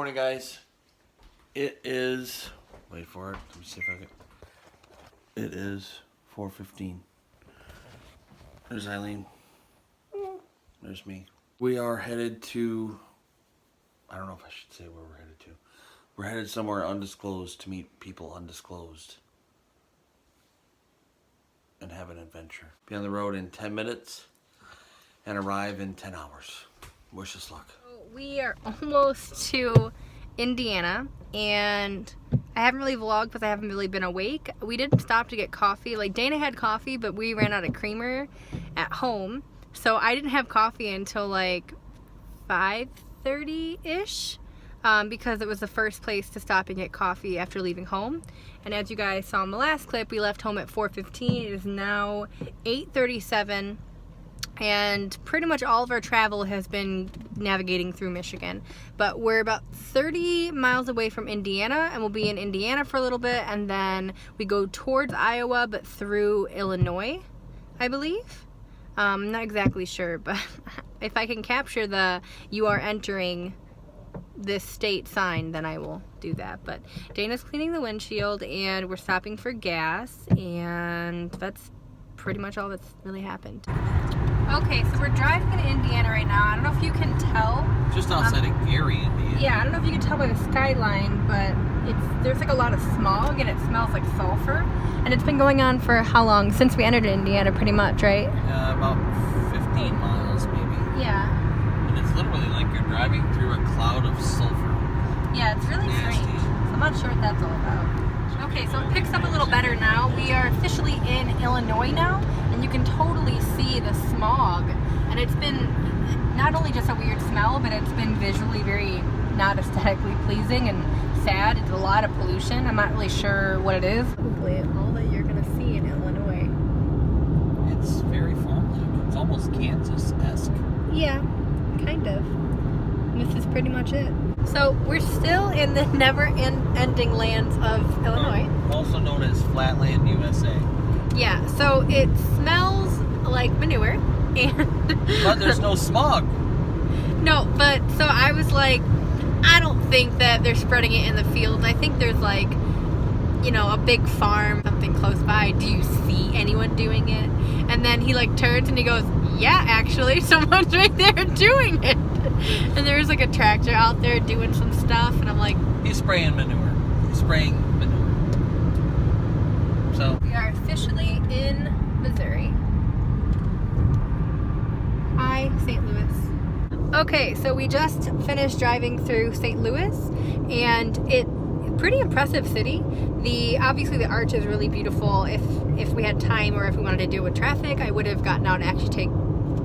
morning, guys. It is, wait for it, let me see if I can, it is 4:15. There's Eileen. There's me. We are headed to, I don't know if I should say where we're headed to. We're headed somewhere undisclosed to meet people undisclosed and have an adventure. Be on the road in 10 minutes and arrive in 10 hours. Wish us luck. We are almost to Indiana, and I haven't really vlogged because I haven't really been awake. We did stop to get coffee. Like, Dana had coffee, but we ran out of creamer at home, so I didn't have coffee until like 5:30-ish, because it was the first place to stop and get coffee after leaving home. And as you guys saw in the last clip, we left home at 4:15. It is now 8:37. And pretty much all of our travel has been navigating through Michigan. But we're about 30 miles away from Indiana, and we'll be in Indiana for a little bit, and then we go towards Iowa, but through Illinois, I believe. I'm not exactly sure, but if I can capture the "you are entering this state" sign, then I will do that. But Dana's cleaning the windshield, and we're stopping for gas, and that's pretty much all that's really happened. Okay, so we're driving in Indiana right now. I don't know if you can tell. Just outside of Gary, Indiana. Yeah, I don't know if you can tell by the skyline, but there's like a lot of smog, and it smells like sulfur. And it's been going on for how long? Since we entered Indiana, pretty much, right? About 15 miles, maybe. Yeah. And it's literally like you're driving through a cloud of sulfur. Yeah, it's really strange. So I'm not sure what that's all about. Okay, so it picks up a little better now. We are officially in Illinois now, and you can totally see the smog. And it's been not only just a weird smell, but it's been visually very not aesthetically pleasing and sad. It's a lot of pollution. I'm not really sure what it is. Probably all that you're gonna see in Illinois. It's very farm-like. It's almost Kansas-esque. Yeah, kind of. And this is pretty much it. So we're still in the never-ending lands of Illinois. Also known as Flatland, USA. Yeah, so it smells like manure, and But there's no smog. No, but so I was like, I don't think that they're spreading it in the fields. I think there's like, you know, a big farm, something close by. Do you see anyone doing it? And then he like turns and he goes, yeah, actually, someone's right there doing it. And there's like a tractor out there doing some stuff, and I'm like, He's spraying manure. He's spraying manure. So we are officially in Missouri. Hi, St. Louis. Okay, so we just finished driving through St. Louis, and pretty impressive city. Obviously the arch is really beautiful. If we had time, or if we wanted to do it with traffic, I would have gotten out and actually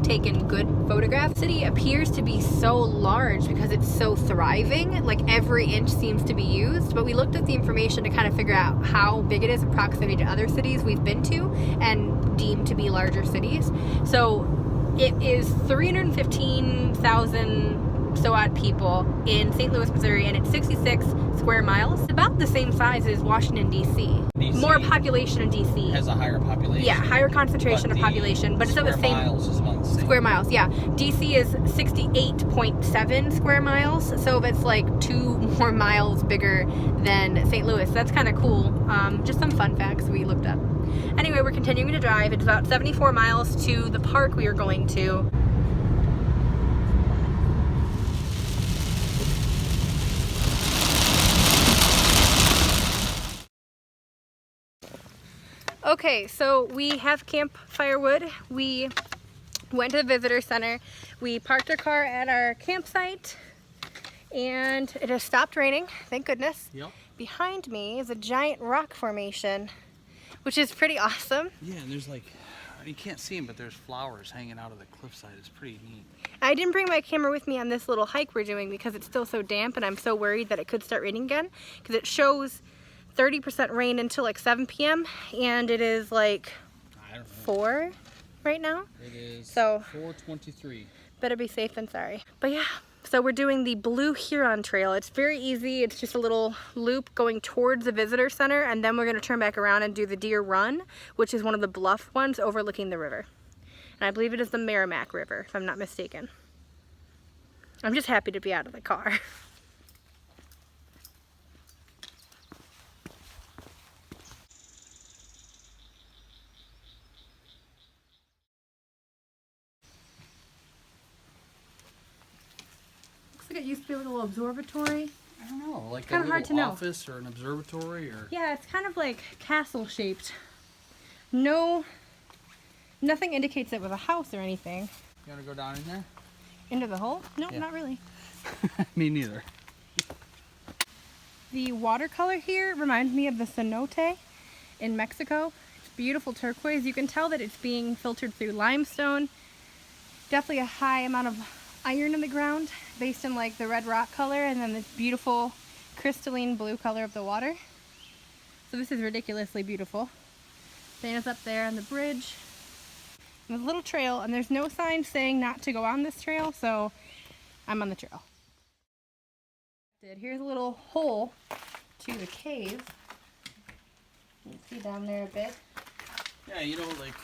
taken good photographs. The city appears to be so large because it's so thriving. Like, every inch seems to be used. But we looked at the information to kind of figure out how big it is in proximity to other cities we've been to and deemed to be larger cities. So it is 315,000 so odd people in St. Louis, Missouri, and it's 66 square miles. It's about the same size as Washington, D.C. More population in D.C. has a higher population. Yeah, higher concentration of population, but it's at the same miles is about the same. Square miles. Yeah, D.C. is 68.7 square miles, so it's like 2 more miles bigger than St. Louis. That's kind of cool. Just some fun facts we looked up. Anyway, we're continuing to drive. It's about 74 miles to the park we are going to. Okay, so we have camp firewood. We went to the visitor center. We parked our car at our campsite, and it has stopped raining, thank goodness. Yep. Behind me is a giant rock formation, which is pretty awesome. Yeah, and there's like, you can't see them, but there's flowers hanging out of the cliffside. It's pretty neat. I didn't bring my camera with me on this little hike we're doing because it's still so damp, and I'm so worried that it could start raining again, because it shows 30% rain until like 7 p.m. and it is like 4 right now. It is so 4:23. Better be safe than sorry. But yeah, so we're doing the Blue Huron Trail. It's very easy. It's just a little loop going towards the visitor center, and then we're going to turn back around and do the Deer Run, which is one of the bluff ones overlooking the river. And I believe it is the Merrimack River, if I'm not mistaken. I'm just happy to be out of the car. like it used to be like a little observatory. I don't know, like Kind a of hard to little know. office or an observatory or... Yeah, it's kind of like castle shaped. No, nothing indicates it was a house or anything. You want to go down in there? Into the hole? No, Yeah. not really. Me neither. The watercolor here reminds me of the cenote in Mexico. It's beautiful turquoise. You can tell that it's being filtered through limestone. Definitely a high amount of iron in the ground based on like the red rock color and then this beautiful crystalline blue color of the water. So this is ridiculously beautiful. Dana's up there on the bridge. There's a little trail and there's no sign saying not to go on this trail, so I'm on the trail. Here's a little hole to the cave. You can see down there a bit. Yeah, you know, like...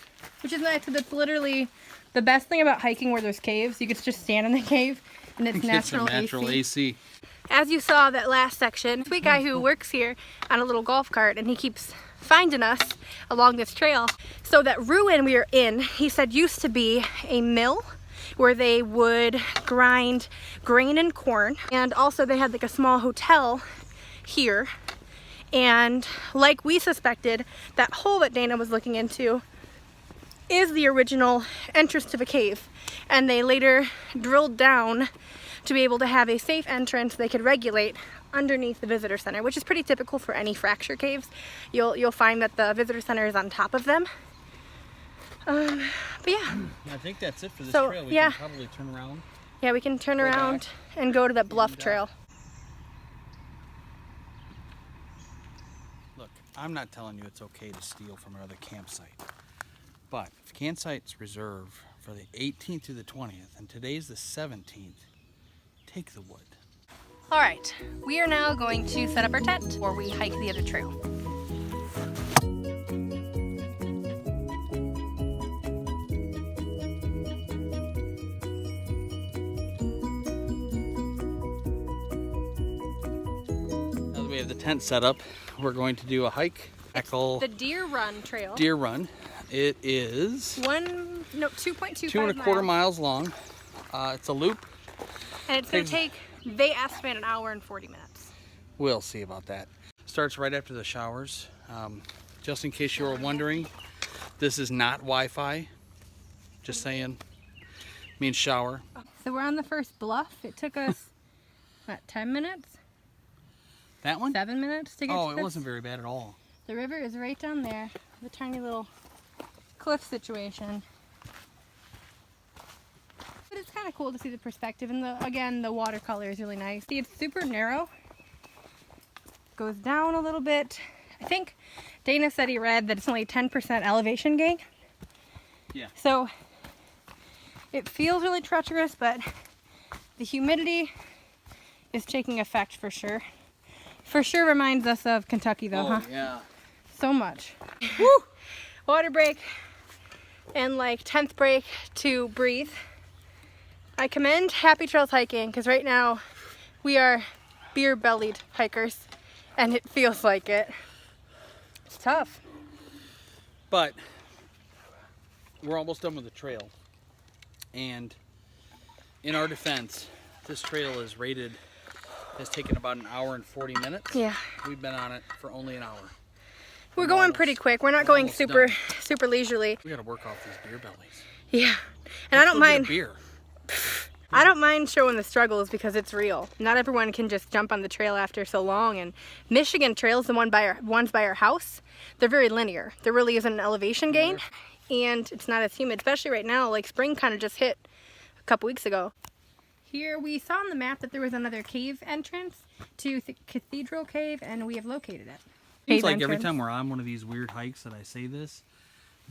Which is nice, because it's literally the best thing about hiking where there's caves. You get to just stand in the cave and it's natural AC. As you saw that last section, sweet guy who works here on a little golf cart and he keeps finding us along this trail. So that ruin we are in, he said used to be a mill where they would grind grain and corn. And also they had like a small hotel here. And like we suspected, that hole that Dana was looking into is the original entrance to the cave. And they later drilled down to be able to have a safe entrance they could regulate underneath the visitor center, which is pretty typical for any fracture caves. You'll find that the visitor center is on top of them. But yeah. I think that's it for this So, trail. We yeah. can probably turn around. Yeah, we can turn Go around back. and go to that bluff And, trail. Look, I'm not telling you it's okay to steal from another campsite. But if campsites reserve for the 18th through the 20th, and today's the 17th, take the wood. All right, we are now going to set up our tent or we hike the other trail. Now that we have the tent set up, we're going to do a hike. The Deer Run Trail. Deer Run. It is 2.25 2.25 miles long. It's a loop. And it's going to take, they estimate, an hour and 40 minutes. We'll see about that. Starts right after the showers. Just in case you were wondering, this is not Wi-Fi. Just saying. Means shower. So we're on the first bluff. It took us, what, 10 minutes? That one? 7 minutes to get to Oh, it this. wasn't very bad at all. The river is right down there. The tiny little cliff situation. But it's kind of cool to see the perspective, and again, the watercolor is really nice. See, it's super narrow. Goes down a little bit. I think Dana said he read that it's only 10% elevation gain. Yeah. So it feels really treacherous, but the humidity is taking effect for sure. For sure reminds us of Kentucky though, huh? Yeah. So much. Woo! Water break and like 10th break to breathe. I commend Happy Trails hiking because right now we are beer-bellied hikers and it feels like it. It's tough. But we're almost done with the trail. And in our defense, this trail is rated, has taken about an hour and 40 minutes. Yeah. We've been on it for only an hour. We're going pretty quick. We're not going almost super done. leisurely. We gotta work off these beer bellies. Yeah. And I don't Let's go get a mind beer. I don't mind showing the struggles because it's real. Not everyone can just jump on the trail after so long, and Michigan Trail's the ones by our house. They're very linear. There really isn't an elevation gain, and it's not as humid, especially right now. Like spring kind of just hit a couple weeks ago. Here we saw on the map that there was another cave entrance to the Cathedral Cave, and we have located it. Seems Cave like every entrance. time we're on one of these weird hikes that I say this,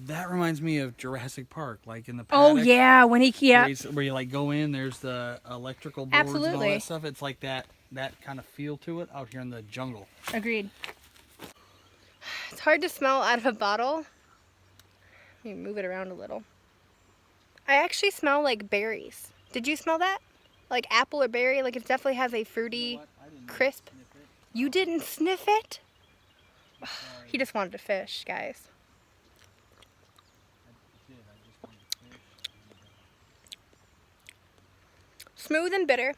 that reminds me of Jurassic Park, like in the paddock. Oh yeah, when he Where you like go in, there's the electrical boards and all Absolutely. that stuff. It's like that kind of feel to it out here in the jungle. Agreed. It's hard to smell out of a bottle. Let me move it around a little. I actually smell like berries. Did you smell that? Like apple or berry? Like it definitely has a fruity, crisp. You didn't sniff it? He just wanted to fish, guys. Smooth and bitter.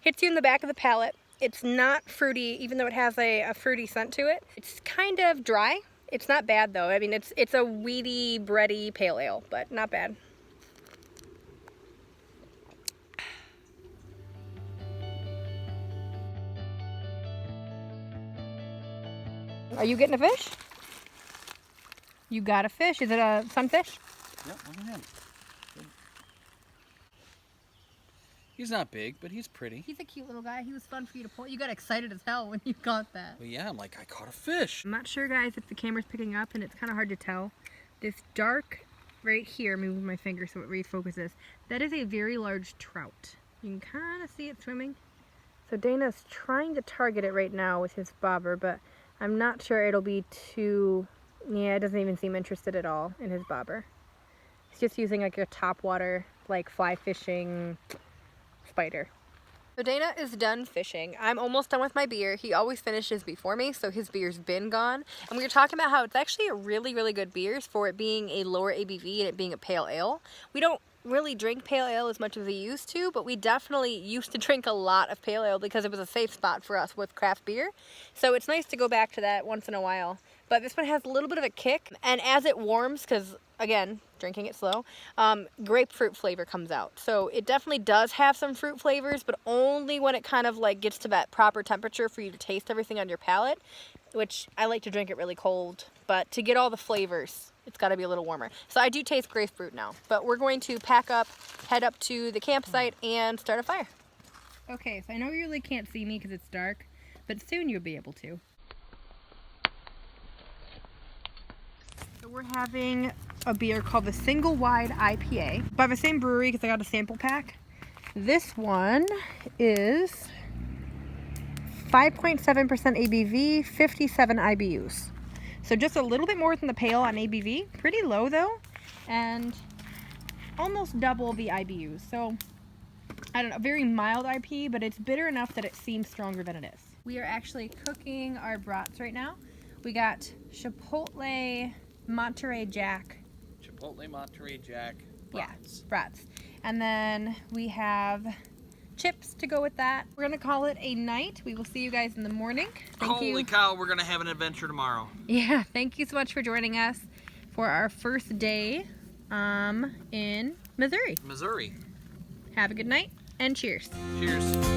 Hits you in the back of the palate. It's not fruity, even though it has a fruity scent to it. It's kind of dry. It's not bad though. I mean, it's a weedy, bready pale ale, but not bad. Are you getting a fish? You got a fish. Is it a sunfish? Yep, look at him. Good. He's not big, but he's pretty. He's a cute little guy. He was fun for you to pull. You got excited as hell when you caught that. But yeah, I'm like, I caught a fish. I'm not sure, guys, if the camera's picking up, and it's kind of hard to tell. This dark right here, moving my finger so it refocuses, that is a very large trout. You can kind of see it swimming. So Dana's trying to target it right now with his bobber, but I'm not sure it'll be too... Yeah, it doesn't even seem interested at all in his bobber. He's just using like a topwater, like fly fishing spider. So Dana is done fishing. I'm almost done with my beer. He always finishes before me, so his beer's been gone. And we were talking about how it's actually a really, really good beer for it being a lower ABV and it being a pale ale. We don't really drink pale ale as much as we used to, but we definitely used to drink a lot of pale ale because it was a safe spot for us with craft beer. So it's nice to go back to that once in a while. But this one has a little bit of a kick, and as it warms, because again, drinking it slow, grapefruit flavor comes out. So it definitely does have some fruit flavors, but only when it kind of like gets to that proper temperature for you to taste everything on your palate, which I like to drink it really cold, but to get all the flavors, it's got to be a little warmer. So I do taste grapefruit now, but we're going to pack up, head up to the campsite, and start a fire. Okay, so I know you really can't see me because it's dark, but soon you'll be able to. So we're having a beer called the Single Wide IPA by the same brewery because I got a sample pack. This one is 5.7% ABV, 57 IBUs. So just a little bit more than the pale on ABV, pretty low though, and almost double the IBUs. So I don't know, very mild IP, but it's bitter enough that it seems stronger than it is. We are actually cooking our brats right now. We got Chipotle Monterey Jack. Chipotle Monterey Jack brats. Yeah, brats. And then we have chips to go with that. We're gonna call it a night. We will see you guys in the morning. Holy cow, we're gonna have an adventure tomorrow. Yeah, thank you so much for joining us for our first day in Missouri. Missouri. Have a good night and cheers. Cheers.